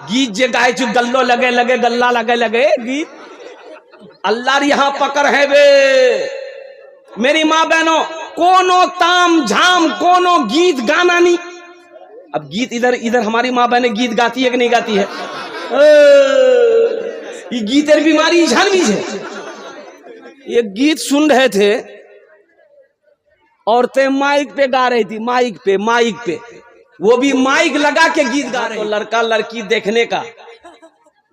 गीत जे गाय चु गल्लो लगे लगे गल्ला लगे लगे गीत अल्लाह यहाँ पकड़ है बे मेरी माँ बहनों। कोनो ताम झाम कोनो गीत गाना नहीं। अब गीत इधर इधर हमारी माँ बहनें गीत गाती है कि नहीं गाती है? ये गीतेर बीमारी झानवी है। ये गीत सुन रहे थे, औरतें माइक पे गा रही थी, माइक पे वो भी माइक लगा के गीत गा रहे। तो लड़का लड़की देखने का,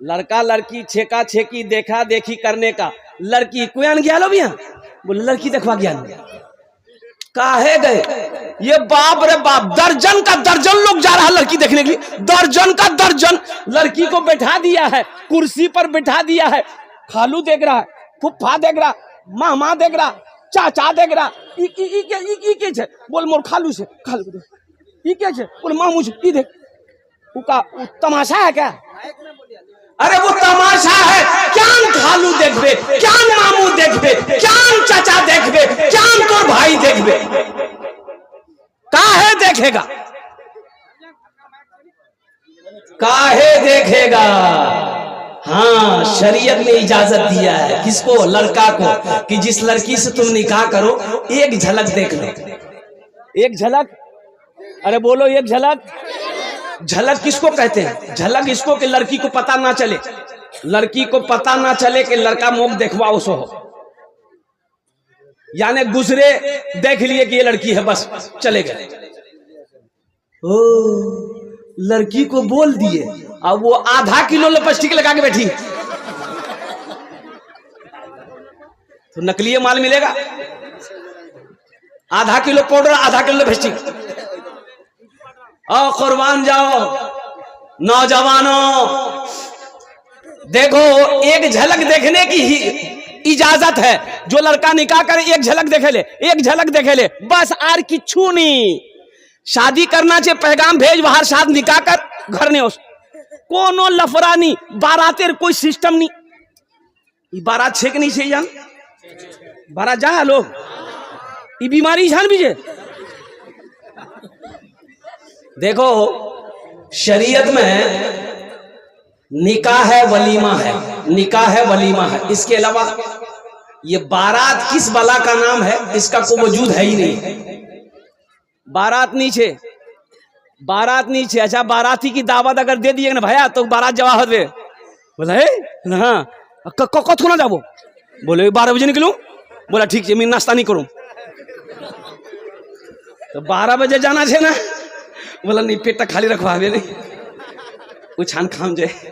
लड़का लड़की छेका छेकी देखा देखी करने का, लड़की कुयान गया लो भैया बोले लड़की देखवा गया काहे गए? ये बाप रे बाप, दर्जन का दर्जन लोग जा रहा है लड़की देखने के लिए, दर्जन का दर्जन। लड़की को बैठा दिया है, कुर्सी पर बैठा दिया है, खालू देख रहा है, फुफ्फा देख रहा, मामा देख रहा, चाचा देख रहा। के बोल मोर खालू से, खालू देख के बोल मामू से, ई देख उका तमाशा है क्या? अरे वो तमाशा है। क्या खालू देखबे, क्या मामू देखबे, क्या चाचा देखबे, क्या तोर भाई देखबे, काहे देखेगा, काहे देखेगा? हाँ, शरीयत ने इजाजत दिया है किसको? लड़का को, कि जिस लड़की से तुम निकाह करो एक झलक देख लो। एक झलक, अरे बोलो एक झलक। झलक किसको कहते हैं? झलक इसको कि लड़की को पता ना चले, लड़की को पता ना चले कि लड़का मुख देखवाओ सो हो, यानी गुजरे देख लिए कि ये लड़की है बस चले गए। ओ लड़की को बोल दिए, अब वो आधा किलो लिपस्टिक लगा के बैठी, तो नकली माल मिलेगा। आधा किलो पाउडर, आधा किलो लिपस्टिक। आओ कुर्बान जाओ नौजवानों, देखो एक झलक देखने की ही इजाजत है। जो लड़का निकाह करे एक झलक देखे ले, एक झलक देखे ले बस, आर किच्छू नहीं। शादी करना चाहिए, पैगाम भेज बाहर, साथ निकाह कर घर ने उस कोनो लफड़ा नहीं, बारातेर कोई सिस्टम नहीं। बारात छेक नहीं से जान, बारात जा लोग ये बीमारी जान बीजे। देखो शरीयत में निकाह है वलीमा है, निकाह है वलीमा है, इसके अलावा ये बारात किस बला का नाम है इसका कोई वजूद है ही नहीं। बारात नीचे, बारात नीचे। अच्छा बाराती की दावत अगर दे दिए ना भैया तो बारात जवाब दे, बोला है हाँ कथो ना जाबो, बोले 12 बजे निकलूं, बोला ठीक है मैं नाश्ता नहीं करूं, तो 12 बजे जाना है ना, बोला नहीं पेट खाली रखवा नहीं उछान खाम जाए।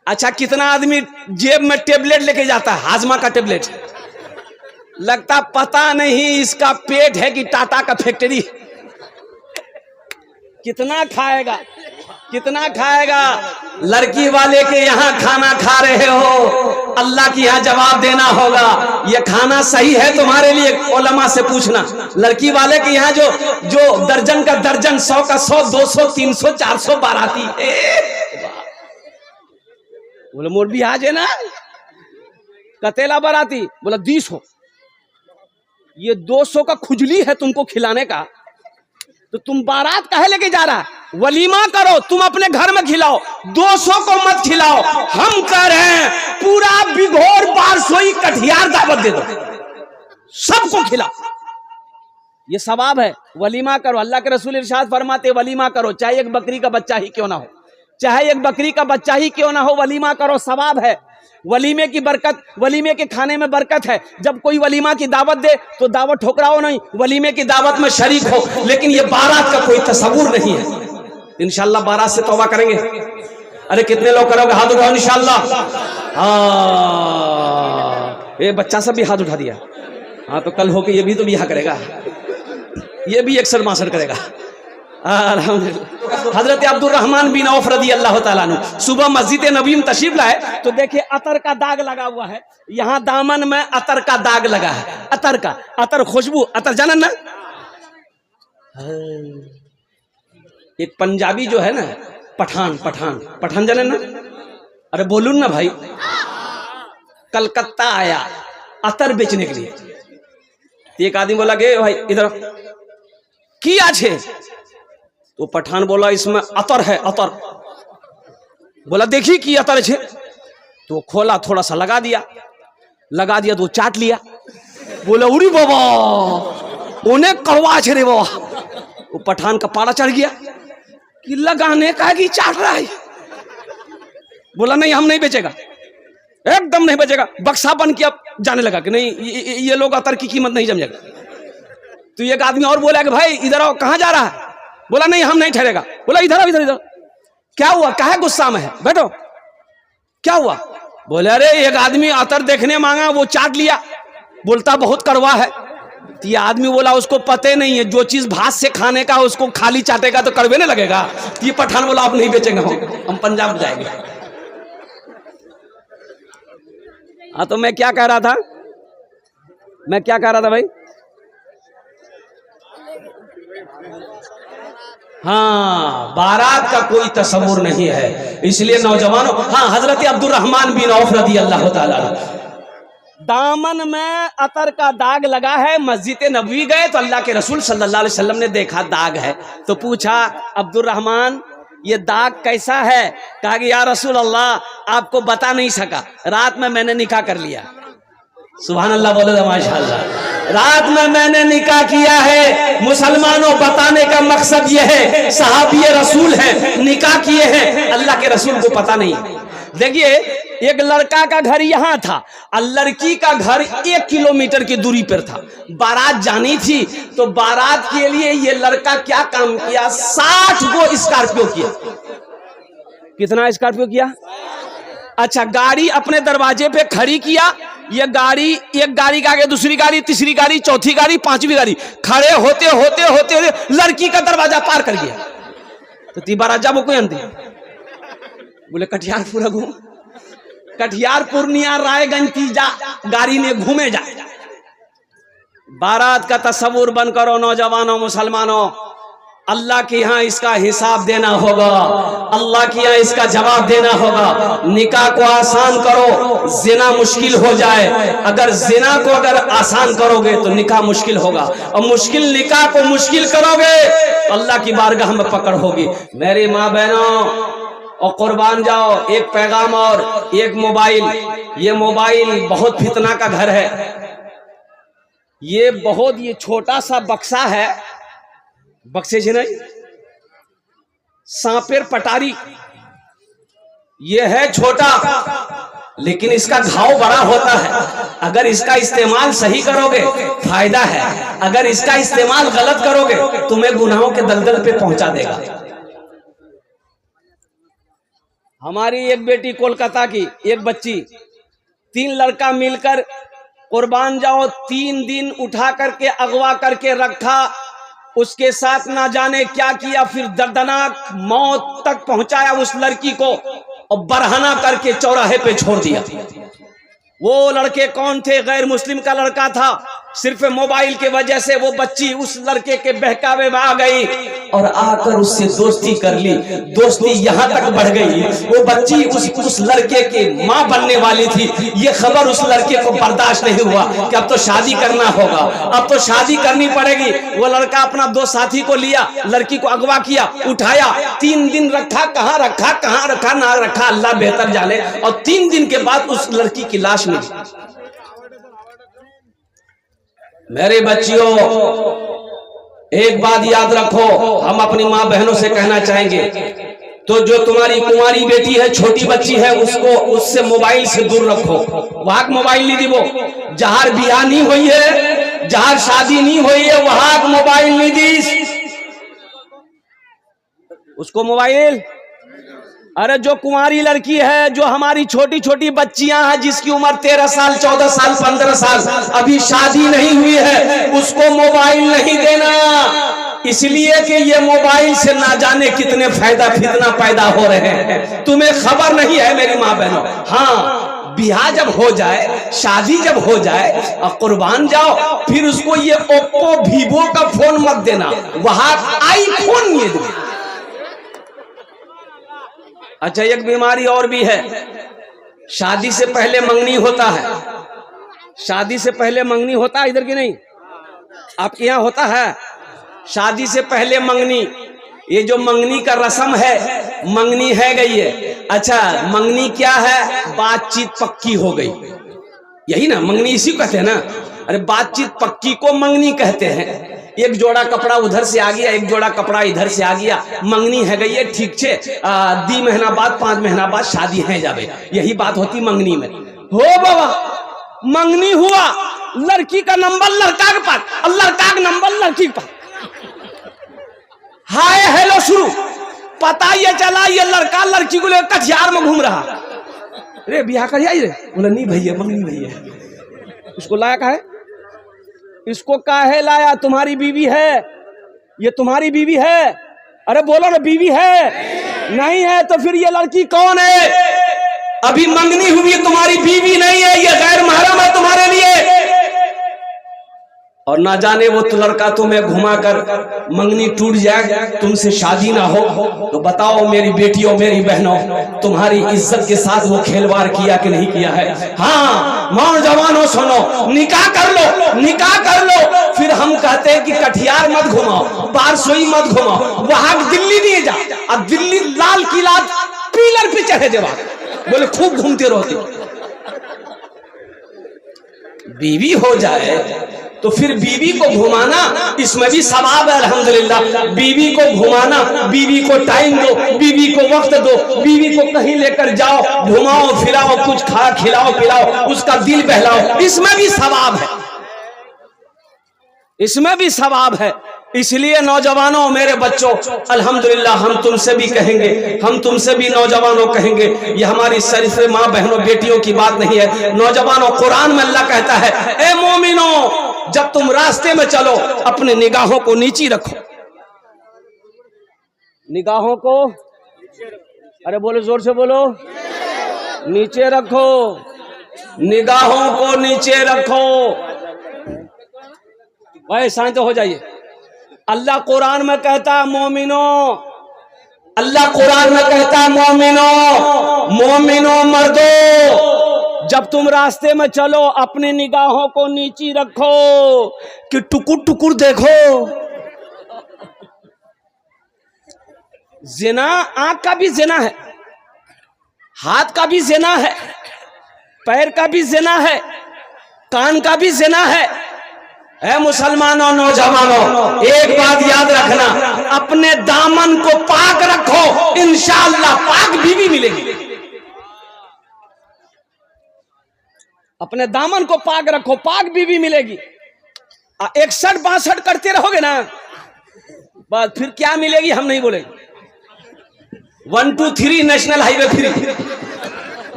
अच्छा कितना आदमी जेब में टेबलेट लेके जाता है, हाजमा का टेबलेट, लगता पता नहीं इसका पेट है कि टाटा का फैक्ट्री। कितना खाएगा, कितना खाएगा? लड़की वाले के यहाँ खाना खा रहे हो, अल्लाह की यहाँ जवाब देना होगा, ये खाना सही है तुम्हारे लिए? उलमा से पूछना। लड़की वाले के यहाँ जो दर्जन का दर्जन, 100 का 100, 200, 300, 400 बाराती, बोले मोर भी आज है ना कतेला बाराती, बोला 200। ये 200 का खुजली है तुमको खिलाने का, तो तुम बारात काहे लेके जा रहा है? वलीमा करो, तुम अपने घर में खिलाओ, 200 को मत खिलाओ। हम कह रहे हैं पूरा बिघोर 1200 कठियार दावत दे दो, सबको खिलाओ, ये सवाब है। वलीमा करो, अल्लाह के रसूल इरशाद फरमाते वलीमा करो, चाहे एक बकरी का बच्चा ही क्यों ना हो, चाहे एक बकरी का बच्चा ही क्यों ना हो, वलीमा करो, सवाब है। वलीमे की बरकत, वलीमे के खाने में बरकत है। जब कोई वलीमा की दावत दे तो दावत ठोकराओ नहीं, वलीमे की दावत में शरीक हो, लेकिन ये बारात का कोई तस्वुर नहीं है। इंशाल्लाह बारात से तौबा करेंगे। अरे कितने लोग करोगे? हाथ उठाओ इंशाल्लाह। हाँ ये बच्चा सब भी हाथ उठा दिया। हाँ तो कल होके ये भी तो बिहा करेगा, ये भी अक्सर मासर करेगा। हजरत अब्दुल रहमान बिन औफ रदी अल्लाह ताला अन्हु सुबह मस्जिद नबी में तशरीफ लाए तो देखे अतर का दाग लगा हुआ है, यहाँ दामन में अतर का दाग लगा है। अतर का, अतर खुशबू, अतर जानन ना। एक पंजाबी जो है ना, पठान, पठान पठान जानन ना। अरे बोलून ना भाई, कलकत्ता आया अतर बेचने के लिए। एक आदमी बोला कि भाई इधर की आज है, तो पठान बोला इसमें अतर है, अतर। बोला देखी कि अतर छे, तो खोला, थोड़ा सा लगा दिया तो चाट लिया। बोला उरी बाबा उन्हें कड़वा छे रे बाबा। वो पठान का पारा चढ़ गया कि लगाने का कि चाट रहा है। बोला नहीं हम नहीं बेचेगा, एकदम नहीं बेचेगा। बक्सा बन के अब जाने लगा कि नहीं ये लोग अतर की कीमत नहीं समझेगा। तो एक आदमी और बोला कि भाई इधर आओ, कहाँ जा रहा है? बोला नहीं हम नहीं ठहरेगा। बोला इधर आओ, इधर। क्या हुआ, काहे गुस्सा में है, बैठो, क्या हुआ? बोले अरे एक आदमी अतर देखने मांगा, वो चाट लिया, बोलता बहुत कड़वा है। तो ये आदमी बोला उसको पते नहीं है, जो चीज भात से खाने का उसको खाली चाटेगा तो कड़वे नहीं लगेगा। तो ये पठान बोला आप नहीं बेचेंगे, हम पंजाब जाएंगे। हाँ तो मैं क्या कह रहा था भाई? हाँ, बारात का कोई तस्वुर नहीं है, इसलिए नौजवानों, हाँ हजरत अब्दुल रहमान बिन औफ रदी अल्लाह ताला, दामन में अतर का दाग लगा है। मस्जिद नबवी गए तो अल्लाह के रसूल सल्लल्लाहु अलैहि वसल्लम ने देखा दाग है, तो पूछा अब्दुल रहमान ये दाग कैसा है? कहा कि या रसूल अल्लाह आपको बता नहीं सका, रात में मैंने निकाह कर लिया। सुभान अल्लाह बोले तो माशाअल्लाह। रात में मैंने निकाह किया है। मुसलमानों बताने का मकसद यह है सहाबी रसूल है, निकाह किए हैं, अल्लाह के रसूल को पता नहीं। देखिए एक लड़का का घर यहाँ था और लड़की का घर 1 किलोमीटर की दूरी पर था। बारात जानी थी तो बारात के लिए ये लड़का क्या काम किया, 60 गो स्कॉर्पियो किया। कितना स्कॉर्पियो किया? अच्छा, गाड़ी अपने दरवाजे पे खड़ी किया। ये गाड़ी, एक गाड़ी के आगे दूसरी गाड़ी, तीसरी गाड़ी, चौथी गाड़ी, पांचवी गाड़ी, खड़े होते होते होते लड़की का दरवाजा पार कर गया। तो तीबारा जब कोई अंधे बोले कटिहार पूरा घूम, कटिहार पूर्णिया रायगंज की जा गाड़ी ने घूमे जा। बारात का तस्वुर बन करो नौजवानों, मुसलमानों, अल्लाह के यहाँ इसका हिसाब देना होगा, अल्लाह के यहाँ इसका जवाब देना होगा। निकाह को आसान करो, जिना मुश्किल हो जाए। अगर जिना को अगर आसान करोगे तो निकाह मुश्किल होगा, और मुश्किल निकाह को मुश्किल करोगे तो अल्लाह की बारगाह में पकड़ होगी। मेरी माँ बहनों और कुर्बान जाओ, एक पैगाम और एक मोबाइल। ये मोबाइल बहुत फितना का घर है। ये छोटा सा बक्सा है, बक्से से नहीं, सांपेर पटारी, ये है छोटा लेकिन इसका घाव बड़ा होता है। अगर इसका इस्तेमाल सही करोगे फायदा है, अगर इसका इस्तेमाल गलत करोगे तुम्हें गुनाहों के दलदल पे पहुंचा देगा। हमारी एक बेटी कोलकाता की, एक बच्ची, 3 लड़का मिलकर कुर्बान जाओ 3 दिन उठा करके अगवा करके रखा, उसके साथ ना जाने क्या किया, फिर दर्दनाक मौत तक पहुंचाया उस लड़की को और बरहना करके चौराहे पे छोड़ दिया। वो लड़के कौन थे? गैर मुस्लिम का लड़का था। सिर्फ मोबाइल के वजह से वो बच्ची उस लड़के के बहकावे में आ गई और आकर उससे दोस्ती कर ली। दोस्ती यहाँ तक बढ़ गई, वो बच्ची उस लड़के के माँ बनने वाली थी। ये खबर उस लड़के को बर्दाश्त नहीं हुआ कि अब तो शादी करना होगा, अब तो शादी करनी पड़ेगी। वो लड़का अपना 2 साथी को लिया, लड़की को अगवा किया, उठाया, 3 दिन रखा, कहाँ रखा ना रखा अल्लाह बेहतर जाने, और 3 दिन के बाद उस लड़की की लाश मिली। मेरे बच्चियों एक बात याद रखो, हम अपनी माँ बहनों से कहना चाहेंगे, तो जो तुम्हारी कुंवारी बेटी है, छोटी बच्ची है, उससे मोबाइल से दूर रखो। वहां मोबाइल नहीं दीबो, जहां बियाह नहीं हुई है, जहां शादी नहीं हुई है, वहां मोबाइल नहीं दी उसको मोबाइल। अरे जो कुंवारी लड़की है, जो हमारी छोटी छोटी बच्चियां हैं, जिसकी उम्र 13 साल, 14 साल, 15 साल, अभी शादी नहीं हुई है, उसको मोबाइल नहीं देना। इसलिए कि ये मोबाइल से ना जाने कितने फायदा फितना पैदा हो रहे हैं, तुम्हें खबर नहीं है मेरी माँ बहनों। हाँ, ब्याह जब हो जाए, शादी जब हो जाए और कुर्बान जाओ, फिर उसको ये ओप्पो वीवो का फोन मत देना, वहां आईफोन ये दो। अच्छा, एक बीमारी और भी है, शादी से पहले मंगनी होता है। शादी से पहले मंगनी होता है इधर की नहीं, आपके यहाँ होता है शादी से पहले मंगनी। ये जो मंगनी का रस्म है, मंगनी है गई है, अच्छा मंगनी क्या है? बातचीत पक्की हो गई, यही ना मंगनी, इसी को कहते हैं ना। अरे बातचीत पक्की को मंगनी कहते हैं। एक जोड़ा कपड़ा उधर से आ गया, एक जोड़ा कपड़ा इधर से आ गया, मंगनी है गई है, ठीक छे, 2 महीना बाद 5 महीना बाद शादी है जावे, यही बात होती मंगनी में। हो बाबा मंगनी हुआ, लड़की का नंबर लड़का के पास और लड़का का नंबर लड़की के पास, हाय हेलो शुरू। पता ये चला ये लड़का लड़की को लेकर कटिहार में घूम रहा। अरे ब्याह कर आई रे, बोला नहीं भैया मंगनी भैया। इसको लाया का है? इसको काहे लाया? तुम्हारी बीवी है, ये तुम्हारी बीवी है। अरे बोलो ना बीवी है, नहीं है तो फिर ये लड़की कौन है? अभी मंगनी हुई, तुम्हारी बीवी नहीं है, ये गैर महरम है तुम्हारे लिए। और ना जाने वो तो लड़का तुम्हें घुमाकर मंगनी टूट जाए, तुमसे शादी ना हो, तो बताओ मेरी बेटियों मेरी बहनों, तुम्हारी इज्जत के साथ वो खेलवाड़ किया कि नहीं किया है? हाँ नौजवानों सुनो, निकाह कर लो, निकाह कर लो। फिर हम कहते हैं कि कटिहार मत घुमाओ, बारसोई मत घुमाओ, वहां दिल्ली नहीं जा। अब दिल्ली लाल किला पिलर पे चढ़े देवा, बोले खूब घूमते रहते। बीवी हो जाए तो फिर बीवी को घुमाना, इसमें भी सवाब है अल्हम्दुलिल्लाह। बीवी को घुमाना, बीवी को टाइम दो, बीवी को वक्त दो, बीवी को कहीं लेकर जाओ, घुमाओ फिराओ, कुछ खा खिलाओ पिलाओ, उसका दिल बहलाओ, इसमें भी सवाब है, इसमें भी सवाब है। इसलिए नौजवानों मेरे बच्चों, अल्हम्दुलिल्लाह हम तुमसे भी कहेंगे, हम तुमसे भी नौजवानों कहेंगे, ये हमारी शरीफ माँ बहनों बेटियों की बात नहीं है। नौजवानों कुरान में अल्लाह कहता है, ए मोमिनो जब तुम रास्ते में चलो अपने निगाहों को नीची रखो, निगाहों को, अरे बोलो जोर से बोलो, नीचे रखो, निगाहों को नीचे रखो। भाई शांत हो जाइए। अल्लाह कुरान में कहता है मोमिनो, अल्लाह कुरान में कहता है मोमिनो, मोमिनो मर्दो जब तुम रास्ते में चलो अपनी निगाहों को नीची रखो कि टुकुर टुकुर देखो। जिना आंख का भी जिना है, हाथ का भी जिना है, पैर का भी जिना है, कान का भी जिना है। ऐ मुसलमानों नौजवानों एक बात याद रखना, अपने दामन को पाक रखो, इंशाअल्लाह पाक बीवी मिलेगी। अपने दामन को पाक रखो, पाक बीवी मिलेगी। 61-62 करते रहोगे ना, बस फिर क्या मिलेगी हम नहीं बोलेंगे। 1 2 3 नेशनल हाईवे फ्री,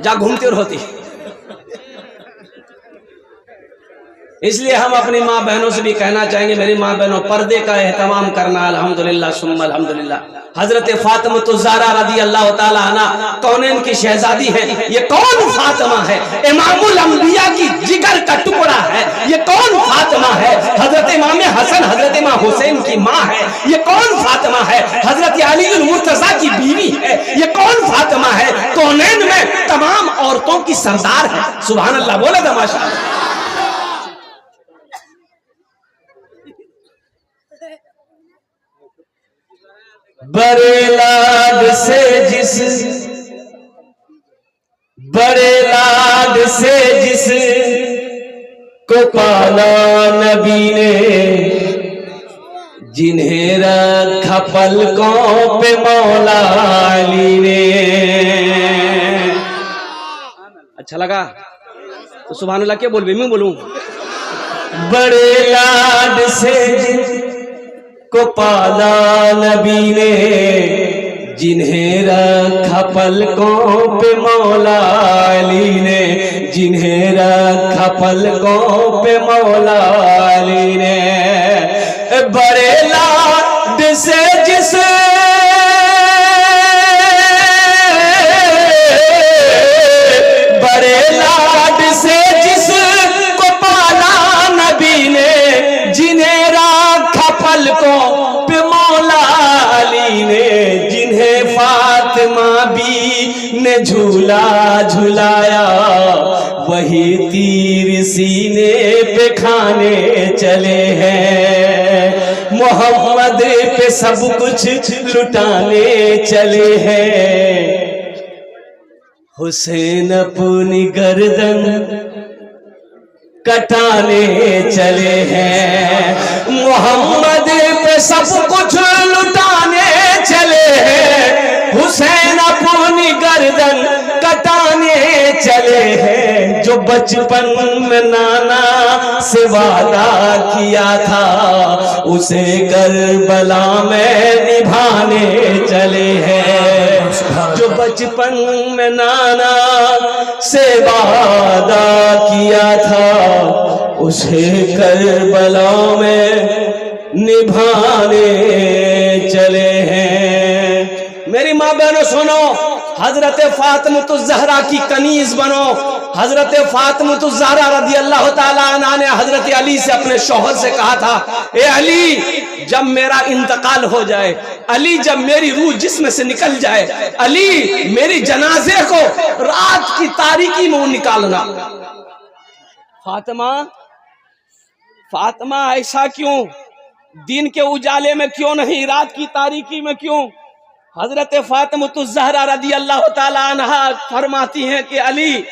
जा घूमते रहती। इसलिए हम अपनी माँ बहनों से भी कहना चाहेंगे, मेरी माँ बहनों पर्दे का एहतमाम करना। अल्हम्दुलिल्लाह सुम्मा अल्हम्दुलिल्लाह। हजरत फातिमा ज़हरा रज़ी अल्लाह ताला अन्हा कौनैन की शहजादी है। ये कौन फातिमा है? इमामुल अंबिया की जिगर का टुकड़ा है। ये कौन फातिमा है? हजरत इमाम हसन हजरत इमाम हुसैन की माँ है। ये कौन फातिमा है? हजरत अली मुर्तजा की बीवी है। ये कौन फातिमा है? कौनैन में तमाम औरतों की सरदार है। सुभान अल्लाह, बोले तमाशा। बड़े लाड से जिस, बड़े लाड से जिस को पाला नबी ने, जिन्हें रखा पलकों पे मौला अली ने। अच्छा लगा तो सुभान अल्लाह क्या बोल भी मैं बोलूं। बड़े लाड से जिस को पाला नबी ने, जिन्हें रखा पलकों पे मौला अली ने, जिन्हें रखा पलकों पे मौला अली ने। बड़े लाड से जिस, बड़े लाड से जिस को पाला नबी ने, जिन्हें रखा पलकों पे मौला अली ने, जिन्हें फातिमा भी ने झूला झुलाया, वही तीर सीने पे खाने चले हैं। मोहम्मद पे सब कुछ लुटाने चले हैं। हुसैन अपनी गर्दन कटाने चले हैं, मोहम्मद पे सब कुछ लुटाने चले हैं। हुसैन अपनी गर्दन कटाने चले हैं, जो बचपन में नाना से वादा किया था उसे करबला में निभाने चले हैं। जो बचपन में नाना से वादा किया था उसे करबला में निभाने चले हैं। मेरी माँ बहनों सुनो, हजरत फातिमा ज़हरा की कनीज बनो। हजरत फातिमा ज़हरा रज़ी अल्लाह ताला अन्हा ने हजरत अली से अपने शौहर से कहा था, ए अली जब मेरा इंतकाल हो जाए, अली जब मेरी रूह जिस्म से निकल जाए, अली मेरी जनाजे को रात की तारीकी में निकालना। फातिमा फातिमा ऐसा क्यों, दिन के उजाले में क्यों नहीं, रात की तारीकी में क्यों? हजरत फातिमा ज़हरा रज़ी अल्लाह ताला अन्हा फरमाती हैं कि अली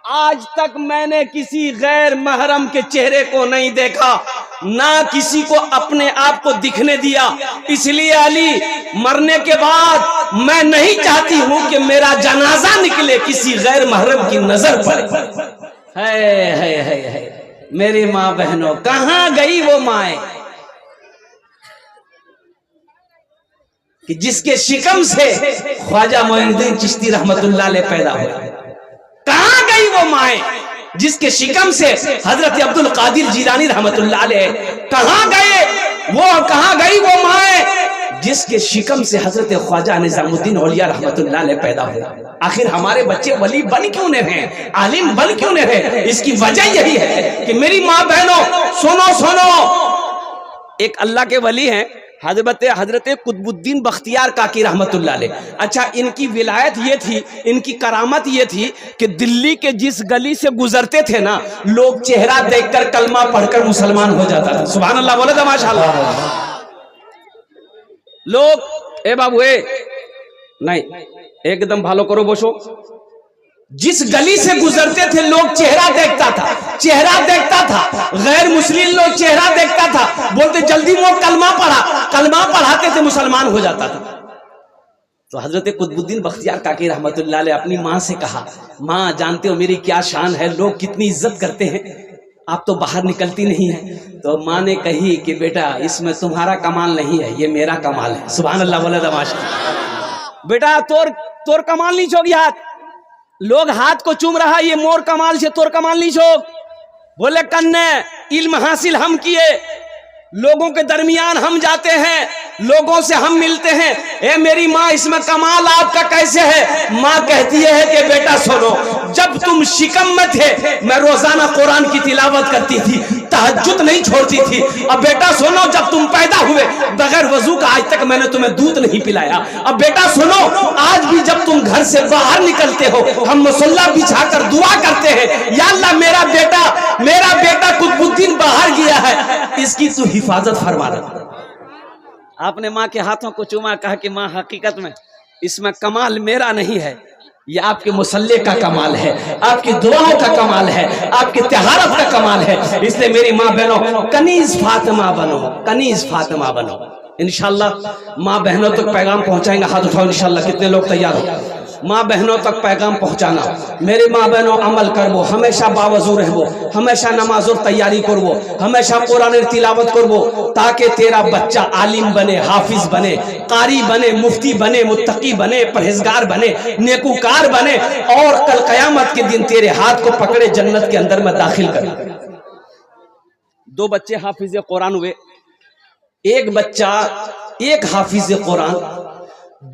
आज तक मैंने किसी गैर महरम के चेहरे को नहीं देखा, ना किसी को अपने आप को दिखने दिया, इसलिए अली मरने के बाद मैं नहीं चाहती हूं कि मेरा जनाजा निकले किसी गैर महरम की नजर पड़े। है मेरी माँ बहनों, कहां गई वो माए कि जिसके शिकम से ख्वाजा मोइनुद्दीन चिश्ती रहमतुल्लाह अलैह पैदा हुए? कहां गई वो माए जिसके शिकम से हजरत अब्दुल कादिर जिलानी रहमतुल्लाह अलैह कहां गए? वो कहां गई वो माए जिसके शिकम से हजरत ख्वाजा निजामुद्दीन औलिया रहमतुल्लाह अलैह पैदा हुए? आखिर हमारे बच्चे वली बन क्यों नहीं रहे, आलिम बन क्यों नहीं रहे? इसकी वजह यही है कि मेरी माँ बहनों सुनो सुनो, एक अल्लाह के वली हैं हजरत कुतुबुद्दीन बख्तियार काकी रहमतुल्लाह अलैह। अच्छा, इनकी विलायत ये थी, इनकी करामत ये थी कि दिल्ली के जिस गली से गुजरते थे ना, लोग चेहरा देखकर कलमा पढ़कर मुसलमान हो जाता था। सुभान अल्लाह बोले तो माशाअल्लाह। लोग ए बाबू ए नहीं, एकदम भालो करो बोशो। जिस गली से गुजरते थे लोग चेहरा देखता था, चेहरा देखता था, गैर मुस्लिम लोग चेहरा देखता था, बोलते जल्दी वो कलमा पढ़ा, कलमा पढ़ाते थे मुसलमान हो जाता था। तो हजरत कुतुबुद्दीन बख्तियार काकी रहमतुल्लाह अलैह अपनी माँ से कहा, माँ जानते हो मेरी क्या शान है, लोग कितनी इज्जत करते हैं, आप तो बाहर निकलती नहीं है। तो माँ ने कही कि बेटा इसमें तुम्हारा कमाल नहीं है, ये मेरा कमाल है। सुभान अल्लाह बोले तमाशा। बेटा तोर कमाल नहीं छोगी हाथ, लोग हाथ को चूम रहा, ये मोर कमाल से तोर कमाल नहीं छोक। बोले कन्ने इल्म हासिल हम किए, लोगों के दरमियान हम जाते हैं, लोगों से हम मिलते हैं। ए मेरी माँ इसमें कमाल आपका कैसे है? माँ कहती है कि बेटा सुनो, जब तुम शिकम में थे मैं रोजाना कुरान की तिलावत करती थी, तहज्जुद नहीं छोड़ती थी। अब बेटा सुनो, जब तुम पैदा हुए बगैर वजू का आज तक मैंने तुम्हें दूध नहीं पिलाया। अब बेटा सुनो, आज भी जब तुम घर से बाहर निकलते हो हम मुसल्ला बिछाकर दुआ करते हैं, या अल्लाह मेरा बेटा कुतुबुद्दीन बाहर गया है, इसकी तू हिफाजत फरमाना। आपने माँ के हाथों को चूमा, कहा कि माँ हकीकत में इसमें कमाल मेरा नहीं है, ये आपके मुसल्ले का कमाल है, आपकी दुआओं का कमाल है, आपकी तहारत का कमाल है। इसलिए मेरी माँ बहनों कनीज फातिमा बनो, कनीज फातिमा बनो। इंशाल्लाह माँ बहनों तक पैगाम पहुंचाएंगे। हाथ उठाओ इंशाल्लाह, कितने लोग तैयार हो? माँ बहनों तक पैगाम पहुंचाना। मेरे माँ बहनों अमल करबो, हमेशा बावजू रहबो, हमेशा नमाजों तैयारी करबो, हमेशा कुरान तिलावत करबो, ताकि तेरा बच्चा आलिम बने, हाफिज बने, कारी बने, मुफ्ती बने, मुत्तकी बने, परहेजगार बने, नेकूकार बने, और कल कयामत के दिन तेरे हाथ को पकड़े जन्नत के अंदर में दाखिल करे। 2 बच्चे हाफिज कुरान हुए, एक बच्चा एक हाफिज कुरान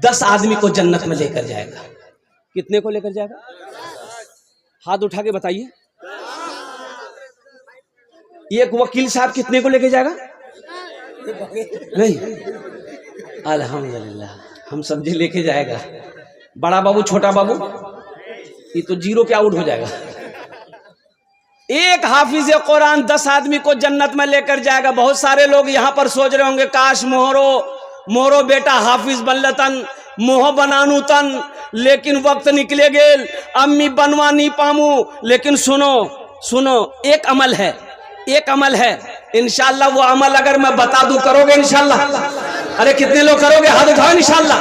10 आदमी को जन्नत में लेकर जाएगा। कितने को लेकर जाएगा? हाथ उठा के बताइए। एक वकील साहब कितने को लेकर जाएगा? नहीं, अल्हम्दुलिल्लाह हम समझे लेके जाएगा। बड़ा बाबू छोटा बाबू ये तो जीरो पे आउट हो जाएगा। एक हाफिज कुरान 10 आदमी को जन्नत में लेकर जाएगा। बहुत सारे लोग यहाँ पर सोच रहे होंगे काश मोहरो बेटा हाफिज बन लतन, मोह बनानू तन लेकिन वक्त निकले गेल, अम्मी बनवा नहीं पामू। लेकिन सुनो सुनो, एक अमल है, एक अमल है, इंशाल्लाह वो अमल अगर मैं बता दूं करोगे इंशाल्लाह? अरे कितने लोग करोगे? हाथ उठाओ इंशाल्लाह।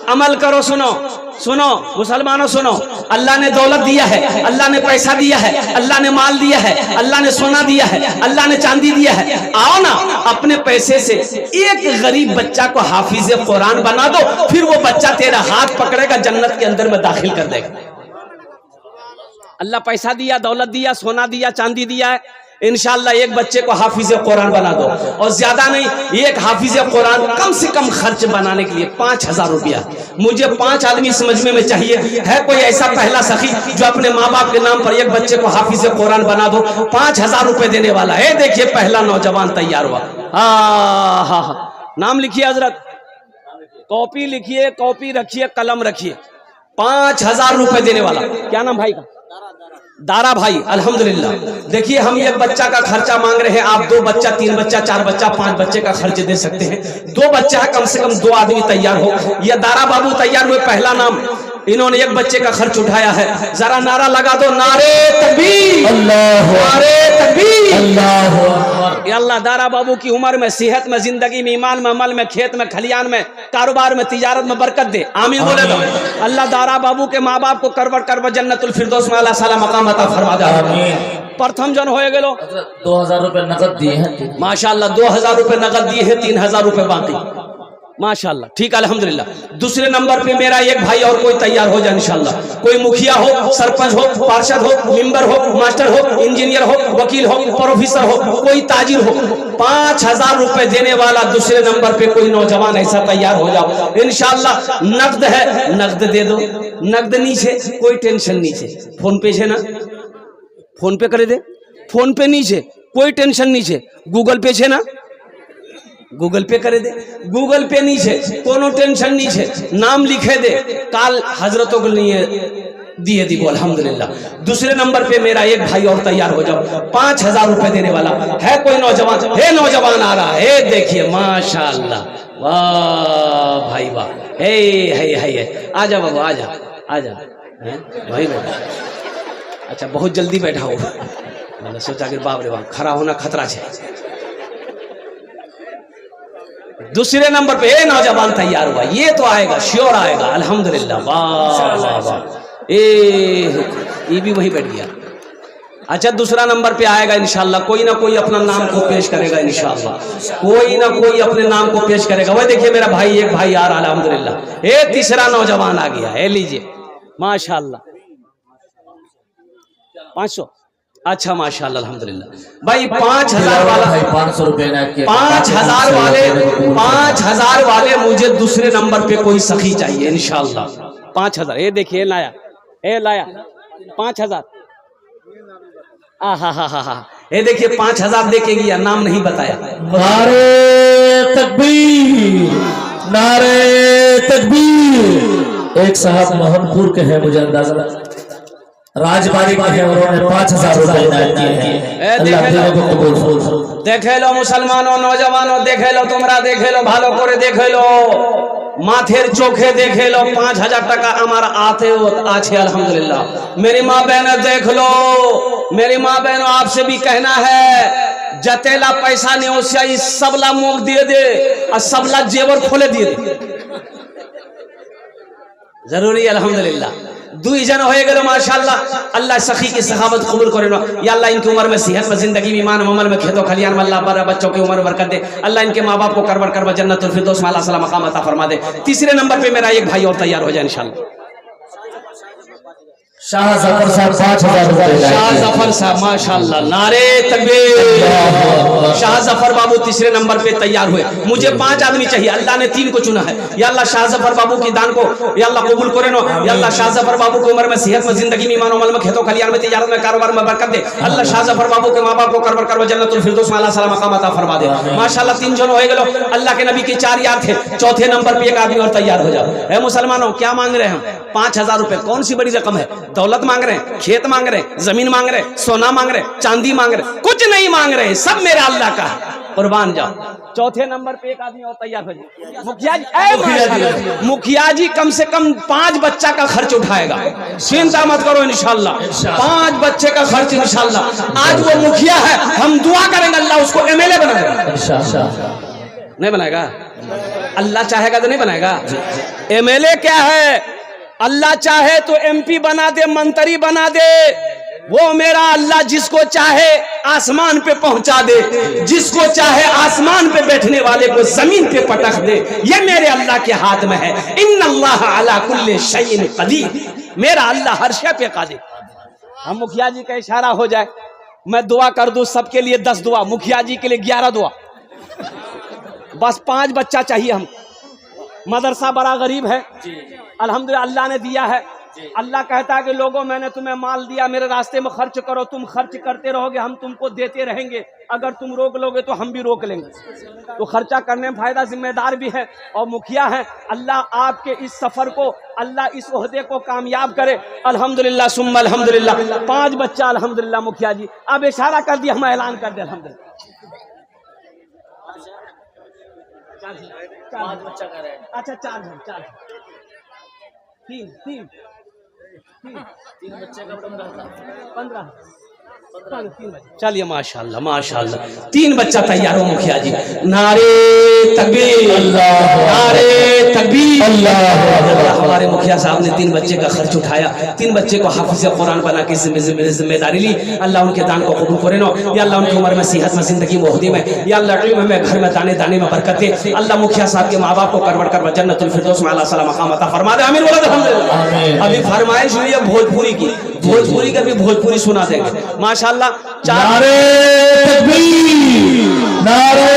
अमल करो। सुनो सुनो मुसलमानों सुनो, अल्लाह ने दौलत दिया है, अल्लाह ने पैसा दिया है, अल्लाह ने माल दिया है, अल्लाह ने सोना दिया है, अल्लाह ने चांदी दिया है। आओ ना अपने पैसे से एक गरीब बच्चा को हाफिज कुरान बना दो, फिर वो बच्चा तेरा हाथ पकड़ेगा, जन्नत के अंदर में दाखिल कर देगा। अल्लाह पैसा दिया, दौलत दिया, सोना दिया, चांदी दिया है, इंशाअल्लाह एक बच्चे को हाफिज कुरान बना दो। और ज्यादा नहीं, एक हाफिज कुरान कम से कम खर्च बनाने के लिए 5000 रुपया। मुझे 5 आदमी समझने में चाहिए, है कोई ऐसा पहला सखी जो अपने माँ बाप के नाम पर एक बच्चे को हाफिज कुरान बना दो? 5000 रुपए देने वाला है। देखिए पहला नौजवान तैयार हुआ। हाँ, नाम लिखिए हजरत, कॉपी लिखिए, कॉपी रखिए, कलम रखिए। 5000 रुपए देने वाला। क्या नाम भाई का? दारा भाई। अल्हम्दुलिल्लाह। देखिए हम एक बच्चा का खर्चा मांग रहे हैं, आप 2 बच्चा, 3 बच्चा, 4 बच्चा, 5 बच्चे का खर्च दे सकते हैं। 2 बच्चा है, कम से कम 2 आदमी तैयार हो। ये दारा बाबू तैयार हुए, पहला नाम, इन्होंने एक बच्चे का खर्च उठाया है। जरा नारा लगा दो, नारे तकबीर, अल्लाह, नारे तकबीर, अल्लाह। अल्लाह दारा बाबू की उम्र में, सेहत में, जिंदगी में, ईमान में, अमल में, खेत में, खलियान में, कारोबार में, तिजारत में बरकत दे। आमीन बोले दो। अल्लाह दारा बाबू के माँ बाप को करबर करबर जन्नतुल फिरदौस में अल्लाह साला मकाम अता फरमा दे। प्रथम जन होए गेलो। 2000 रुपए नकद दिए हैं माशाल्लाह, 2000 रुपए नकद दिए हैं, 3000 रुपए बाकी माशाल्लाह। ठीक, अल्हम्दुलिल्लाह। दूसरे नंबर पे मेरा एक भाई और कोई तैयार हो जाए इंशाल्लाह। कोई मुखिया हो, सरपंच हो, पार्षद हो, मेंबर हो, मास्टर हो, इंजीनियर हो, वकील हो, प्रोफेसर हो, कोई ताजिर हो, 5000 रुपए देने वाला दूसरे नंबर पे कोई नौजवान ऐसा तैयार हो जाओ इंशाल्लाह। नकद है, नकद दे दो। नकद नीचे, कोई टेंशन नीचे। फोन पे है ना, फोन पे करे दे। फोन पे नीचे, कोई टेंशन नीचे। गूगल पे है ना, गूगल पे करे दे। गूगल पे नीचे, कोनो टेंशन नीचे। नाम लिखे दे, काल हजरतों के लिए दिए दी। अल्हम्दुलिल्लाह। दूसरे नंबर पे मेरा एक भाई और तैयार हो जाओ, 5000 रुपए देने वाला है। कोई नौजवान है? नौजवान आ रहा है, देखिए माशाल्लाह, वाह भाई वाह। है आजा बाबू, आजा आजा भाई बाबा। अच्छा, बहुत जल्दी बैठा हो, मैंने सोचा कि बाप रे बाप, खड़ा होना खतरा है। दूसरे नंबर पे नौजवान तैयार हुआ, ये तो आएगा, श्योर आएगा। अल्हम्दुलिल्लाह, वाह वाह वाह। ये भी वही बैठ गया। अच्छा, दूसरा नंबर पे आएगा इंशाल्लाह। कोई ना कोई अपना नाम को पेश करेगा इंशाल्लाह, कोई ना कोई अपने नाम को पेश करेगा। वह देखिए मेरा भाई, एक भाई आ रहा, अल्हम्दुलिल्लाह। ये तीसरा नौजवान आ गया है, लीजिए माशाल्लाह। 500। अच्छा माशाल्लाह, अल्हम्दुलिल्लाह। भाई 5000 वाला, 500 रुपए 5000 वाले, 5000 वाले मुझे दूसरे नंबर पे कोई सखी चाहिए इंशाल्लाह। 5000। ये देखिए लाया, ये लाया 5000। हा। ये देखिए 5000 दे के गया, नाम नहीं बताया। नारे तकबीर, नारे तकबीर। एक साहब मोहनपुर के हैं, मुझे अंदाजा राजबाड़ी के हैं, उन्होंने 5000 रुपए दिए हैं। देखे लो मुसलमानों, नौजवानों, देखे लो, तुमरा देखे लो, भालो करे देखे लो, माथेर चोखे देखे लो। 5000 टका हमारा आते हो आछे अल्हम्दुलिल्लाह। मेरी माँ बहन देख लो, मेरी माँ बहनों, आपसे भी कहना है, जतेला पैसा नहीं हो सबला मुख दिए दे और सबला जेवर खोले दिए दे, जरूरी अल्हम्दुलिल्लाह। 2 जन हो गए माशाल्लाह। अल्लाह सखी की सहाबत कबूल करे। या अल्लाह इनकी उम्र में, सेहत में, जिंदगी में, ईमान अमल में, खेतों खलियान में अल्लाह पर बच्चों की उम्र बरकत दे। अल्लाह इनके माँ बाप को करबर करबर जन्नतुल फिरदौस में अल्लाह सला मकाम अता फरमा दे। तीसरे नंबर पे मेरा एक भाई और तैयार हो जाए इंशाल्लाह। शाह जफर साहब 5000 रुपए। शाह जफर साहब माशाल्लाह, नारे तकबीर। शाह जफर बाबू तीसरे नंबर पे तैयार हुए। मुझे 5 आदमी चाहिए, अल्लाह ने 3 को चुना है। या अल्लाह शाह जफर बाबू की दान को या अल्लाह कबूल करे नो। या अल्लाह शाह जफर बाबू की उम्र में, सेहत में, जिंदगी में, ईमान अमल में, खेतों खलियान में, तिजारत में, कारोबार में बरकत दे। अल्लाह शाह जफर बाबू के माँ बाप को करबर करबर जन्नतुल फिरदौस में अल्लाह सला मकाम अता फरमा दे। माशाल्लाह 3 जन हो गए। अल्लाह के नबी के 4 यार थे। चौथे नंबर पे एक आदमी और तैयार हो जाओ। है मुसलमानों, क्या मांग रहे हैं हम? 5000 रुपए। कौन सी बड़ी रकम है? दौलत मांग रहे हैं, खेत मांग रहे, जमीन मांग रहे, सोना मांग रहे, चांदी मांग रहे, कुछ नहीं मांग रहे, सब मेरा अल्लाह का है। कुर्बान जाओ। चौथे नंबर पे एक आदमी और तैयार हो जाए। मुखिया जी, माशाल्लाह, मुखिया जी कम से कम 5 बच्चा का खर्च उठाएगा, चिंता मत करो इंशाल्लाह। 5 बच्चे का खर्च इंशाल्लाह। आज वो मुखिया है, हम दुआ करेंगे अल्लाह उसको एमएलए बनाएगा। नहीं बनाएगा? अल्लाह चाहेगा तो नहीं बनाएगा। एमएलए क्या है, अल्लाह चाहे तो एमपी बना दे, मंत्री बना दे। वो मेरा अल्लाह जिसको चाहे आसमान पे पहुंचा दे, जिसको चाहे आसमान पे बैठने वाले को जमीन पे पटक दे। ये मेरे अल्लाह के हाथ में है। इन्नल्लाह अला कुल्ली शैइन कदीर। मेरा अल्लाह हर शय पे कादिर। हम मुखिया जी का इशारा हो जाए, मैं दुआ कर दूं सबके लिए 10 दुआ, मुखिया जी के लिए 11 दुआ। बस 5 बच्चा चाहिए हम। मदरसा बड़ा गरीब है, अल्हम्दुलिल्लाह अल्लाह ने दिया है। अल्लाह कहता है कि लोगों मैंने तुम्हें माल दिया, मेरे रास्ते में खर्च करो। तुम खर्च करते रहोगे, हम तुमको देते रहेंगे। अगर तुम रोक लोगे तो हम भी रोक लेंगे। तो खर्चा करने में फायदा, जिम्मेदार भी है और मुखिया है। अल्लाह आपके इस सफर को, अल्लाह इस ओहदे को कामयाब करे। अल्हम्दुलिल्लाह सुम्मा अल्हम्दुलिल्लाह। 5 बच्चा अल्हम्दुलिल्लाह। मुखिया जी अब इशारा कर दिया, हम ऐलान कर दे अल्हम्दुलिल्लाह। 5 बच्चा का रहे। अच्छा 4 3 बच्चे का 15। चलिए माशाल्लाह माशाल्लाह। 3 बच्चा तैयार हो मुखिया जी। नारे तकबीर, नारे तकबीर। हमारे मुखिया साहब ने 3 बच्चे का खर्च उठाया, 3 बच्चे को हाफिज कुरान बना के जिम्मेदारी ली। अल्लाह उनके दान को कबूल करे नो। या अल्लाह उनकी उम्र में, सेहत में, जिंदगी में, ओहदे में, या अल्लाह इल्म में, घर में, दाने दाने में बरकत दे। अल्लाह मुखिया साहब के माँ बाप को करवट कर जन्नतुल फिरदौस में अल्लाह सलाम मकाम अता फरमा दे। आमीन बोलो अल्हम्दुलिल्लाह। अभी फरमाइश हुई है भोजपुरी की, भोजपुरी का भी भोजपुरी सुना देंगे माशाल्लाह। नारे तकबीर, नारे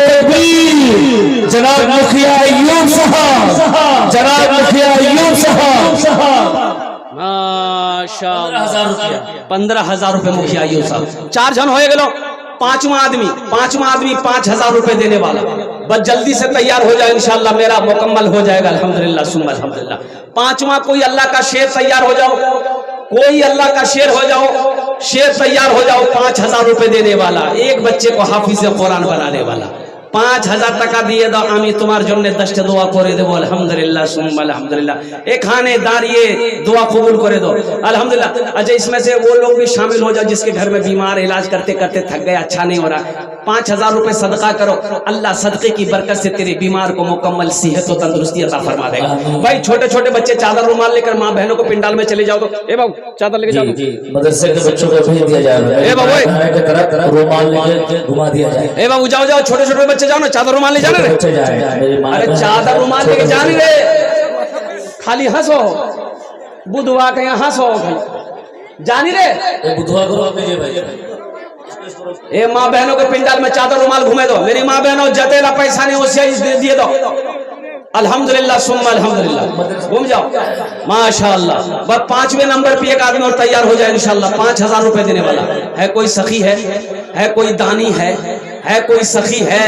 तकबीर। जनाब मुखिया अय्यूब साहब, जनाब मुखिया अय्यूब साहब। माशाल्लाह 15,000 रुपए मुखिया अय्यूब साहब। 4 जन हो गए। 5वां आदमी 5,000 रुपए देने वाला। बस जल्दी से तैयार हो जाए, इंशाल्लाह मेरा मुकम्मल हो जाएगा अल्हम्दुलिल्लाह सुम्मा अल्हम्दुलिल्लाह। 5वां कोई अल्लाह का शेर तैयार हो जाओ, कोई अल्लाह का शेर हो जाओ, शेर तैयार हो जाओ। 5,000 रुपए देने वाला, एक बच्चे को हाफिज कुरान बनाने वाला। 5,000 টাকা দিয়ে দাও, আমি তোমার জন্য 10টা দোয়া করে দেবো अल्हम्दुलिल्लाह सुम्मा अल्हम्दुलिल्लाह। एक खाने दारिए दुआ कबूल करे दो अल्हम्दुलिल्लाह। अच्छा इसमें से वो लोग भी शामिल हो जाओ जिसके घर में बीमार, इलाज करते करते थक गए, अच्छा नहीं हो रहा। 5,000 रुपए सदका करो, अल्लाह सदके की बरकत से तेरे बीमार को मुकम्मल सेहत और तंदुरुस्ती अता फरमा देगा। भाई छोटे छोटे बच्चे चादर रुमाल लेकर माँ बहनों को पिंडाल में चले जाओ। तो ए बाबू चादर लेके जाओ, मदरसे के बच्चों को भेज दिया जाए। ए बाबू रुमाल लेके घुमा दिया जाए। ए बाबू जाओ जाओ, छोटे छोटे बच्चे जाओ ना, चादर रुमाल ले जाने रे। अरे चादर रुमाल लेके जाने रे, खाली हंसो बुधवा के यहाँ हंसो जानी रे। बुधवा को भाई ए माँ बहनों के पिंडाल में चादर रुमाल घूमे दो। मेरी माँ बहनों जतेला पैसा नहीं उसे दिए दो अल्हम्दुलिल्लाह सुम्मा अल्हम्दुलिल्लाह। घूम जाओ माशाअल्लाह। बस 5वें नंबर पे एक आदमी और तैयार हो जाए इंशाअल्लाह। 5,000 रुपए देने वाला है। कोई सखी है कोई दानी है कोई सखी है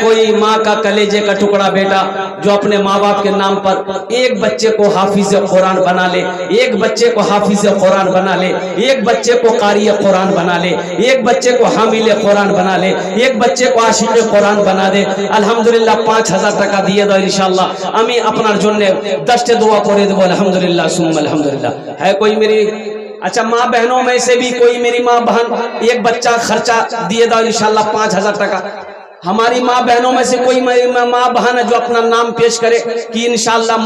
कोई माँ का कलेजे का टुकड़ा बेटा जो अपने माँ बाप के नाम पर एक बच्चे को हाफिज कुरान बना ले, एक बच्चे को हाफिज कुरान बना ले, एक बच्चे को कारी कुरान बना ले, एक बच्चे को हामिल कुरान बना ले, एक बच्चे को आशिक कुरान बना दे अल्हम्दुलिल्लाह। 5,000 টাকা দিয়ে দাও इंशाल्लाह। আমি আপনার জন্য 10টা দোয়া করে দেব अल्हम्दुलिल्लाह सुम्मा अल्हम्दुलिल्लाह। है कोई मेरी, अच्छा माँ बहनों में से भी कोई मेरी माँ बहन एक बच्चा खर्चा दिए दो इंशाल्लाह 5,000 টাকা। हमारी माँ बहनों में से कोई मेरी माँ बहन है जो अपना नाम पेश करे कि इंशाल्लाह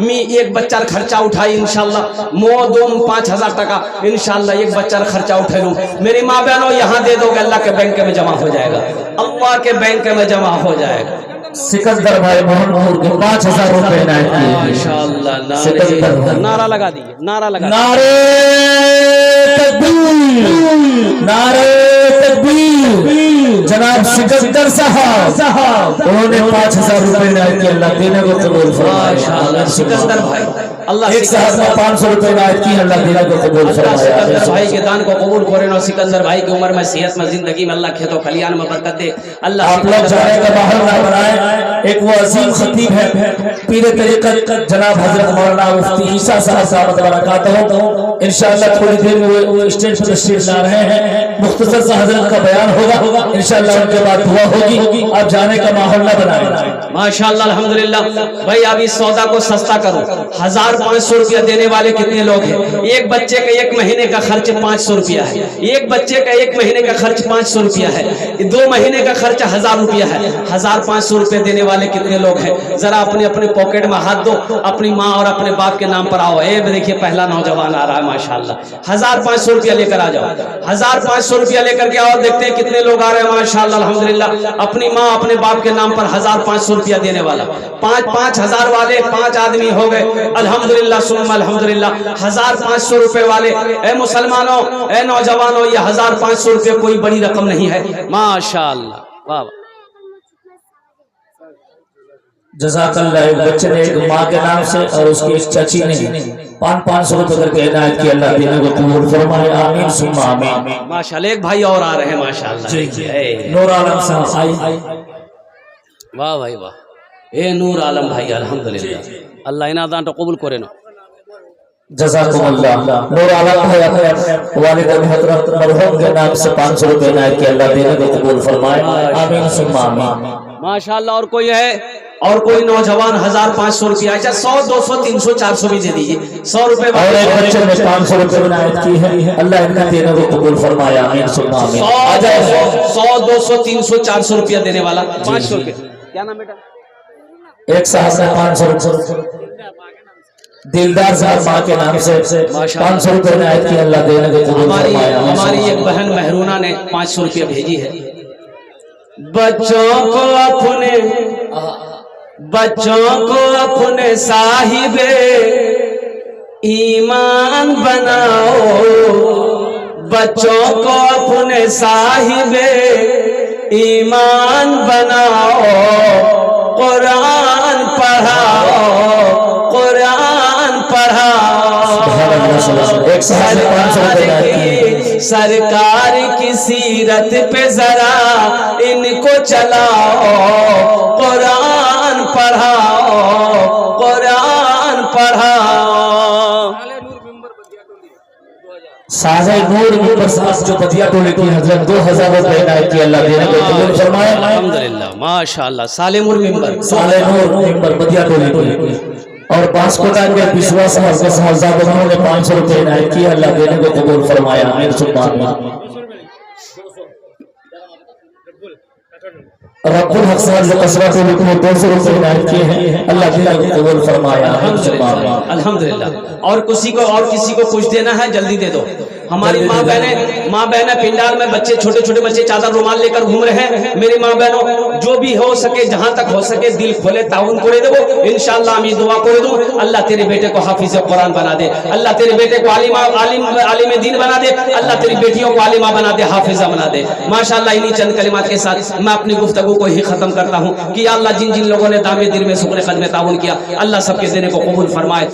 मी एक बच्चा खर्चा उठाई इंशाल्लाह मो दो 5,000 টাকা इंशाल्लाह एक बच्चा खर्चा उठा लूं। मेरी माँ बहनों यहाँ दे दोगे, अल्लाह के बैंक में जमा हो जाएगा, अल्लाह के बैंक में जमा हो जाएगा। सिकंदर भाई मोहनपुर के 5,000 रुपए माशाअल्लाह। नारा लगा दिए, नारा लगा। नारे तकबीर, नारे तकबीर। जनाब सिकंदर साहब उन्होंने 5,000 रुपए नायत की अल्लाह देने को कबूल फरमाए। माशाअल्लाह सिकंदर भाई अल्लाह एक साहब ने 500 रुपए नायत की, अल्लाह देना को कबूल अल्लाह फरमाए। सिकंदर भाई के दान को कबूल करे और सिकंदर भाई की उम्र में सेहत में जिंदगी में अल्लाह खेतों खलियान में बरकत दे। अल्लाह आप लोग जाने का माहौल ना बनाए। एक वो अजीम खतीब है पीर तरीक़त जनाब हजरत मौलाना मुफ्ती ईसा साहब बरकातहू, इंशाअल्लाह थोड़ी देर में वो स्टेज पर तशरीफ ला रहे हैं। मुख्तसर सा हजरत का बयान होगा, इंशाअल्लाह उनके बाद दुआ होगी। आप जाने का माहौल ना बनाए। माशाअल्लाह अल्हम्दुलिल्लाह। भाई अब इस सौदा को सस्ता करो। 1500 रुपया देने वाले कितने लोग हैं? एक बच्चे का एक महीने का खर्च 500 रुपया है। एक बच्चे का एक महीने का खर्च 500 रुपया है। 2 महीने का खर्च 1000 रुपया है। 1500 रुपये देने वाले कितने लोग हैं? जरा अपने अपने पॉकेट में हाथ दो, अपनी माँ और अपने बाप के नाम पर आओ। ए देखिए पहला नौजवान आ रहा है माशाअल्लाह। 1500 रुपया लेकर आ जाओ। 1500 रुपया लेकर के आओ, देखते हैं कितने लोग आ रहे हैं माशाअल्लाह अल्हम्दुलिल्लाह। अपनी माँ अपने बाप के नाम पर 1500 रुपया देने वाला 5,000 वाले 5 आदमी हो गए अल्हम्दुलिल्लाह सुम्मा अल्हम्दुलिल्लाह। 1500 रुपए वाले, ए मुसलमानों, ए नौजवानों, ये 1500 रुपये कोई बड़ी रकम नहीं है माशाअल्लाह। वाह जज़ाकल्लाह। एक बच्चे ने एक माँ के नाम से और उसकी एक चाची ने 500 रुपए करके इनायत की, अल्लाह देने को कबूल फरमाए। आमीन सुम्मा आमीन। माशाअल्लाह। एक भाई और आ रहे हैं माशाअल्लाह। नूर आलम साहब आई। वाह भाई वाह, ए नूर आलम भाई अल्हम्दुलिल्लाह। अल्लाह इना दान तो कबूल करे ना। जज़ाकुमुल्लाह। नूर आलम भाई वालिद मोहतरम मरहूम के नाम से 500 रुपए इनायत की, अल्लाह देने को कबूल फरमाए। आमीन सुम्मा आमीन। माशाअल्लाह। और कोई है? और कोई नौजवान 1500 रुपया? अच्छा 100, 200, 300, 400 भी दे दीजिए। 100 रुपए और एक बच्चे ने 500 रुपए इनायत की है, अल्लाह इनका देने को कबूल फरमाए। आमीन सुम्मा आमीन। 100, 200, 300, 400 रुपया देने वाला 500 रुपये। क्या नाम बेटा? एक साहब ने 500 रुपए दिलदार साहब माँ के नाम से 500 रुपए इनायत की, अल्लाह देने को कबूल फरमाए। हमारी एक बहन महरूना ने 500 रुपया भेजी है। बच्चों को अपने साहिबे ईमान बनाओ। बच्चों को अपने साहिबे ईमान बनाओ। कुरान पढ़ाओ, कुरान पढ़ाओ। एक साहब ने 500 रुपए इनायत की। सरकार की सीरत पे जरा इनको चलाओ। कुरान पढ़ाओ, कुरान पढ़ाओ। साजे नूर मिंबर साहब जो बदिया टोले की हजरत 2000 रुपए इनायत की, अल्लाह देने को कबूल फरमाए। अल्हम्दुलिल्लाह माशाअल्लाह। साले नूर मिंबर, साले नूर मिंबर बदिया टोले की। और बांसकोटा के विश्वास साहब के साहब उन्होंने 500 रुपए इनायत की, अल्लाह देने को कबूल फरमाया। आमीन सुम्मा आमीन। रब्बुल हक साहब जो कसरा टोले को 200 रुपए इनायत किए हैं, अल्लाह देने को कबूल फरमाया। आमीन सुम्मा आमीन। अल्हम्दुलिल्लाह। और किसी को कुछ देना है जल्दी दे दो। हमारी माँ बहनें पिंडाल में बच्चे, छोटे छोटे बच्चे चादर रुमाल लेकर घूम रहे हैं। मेरी माँ बहनों, जो भी हो सके, जहां तक हो सके दिल खोले ताउन करे देवो। इंशाअल्लाह मैं दुआ करे दूं, अल्लाह तेरे बेटे को हाफिज कुरान बना दे। अल्लाह तेरे बेटे को आलिम दीन बना दे। अल्लाह तेरी बेटियों को आलिमा बना दे, हाफिजा बना दे माशाअल्लाह। इन्हीं चंद कलिमात के साथ मैं अपनी गुफ्तगू को ही खत्म करता हूँ कि अल्लाह जिन जिन लोगों ने दामे दिल में सुकने कदम ताउन किया, अल्लाह सबके देने को कबूल फरमाए।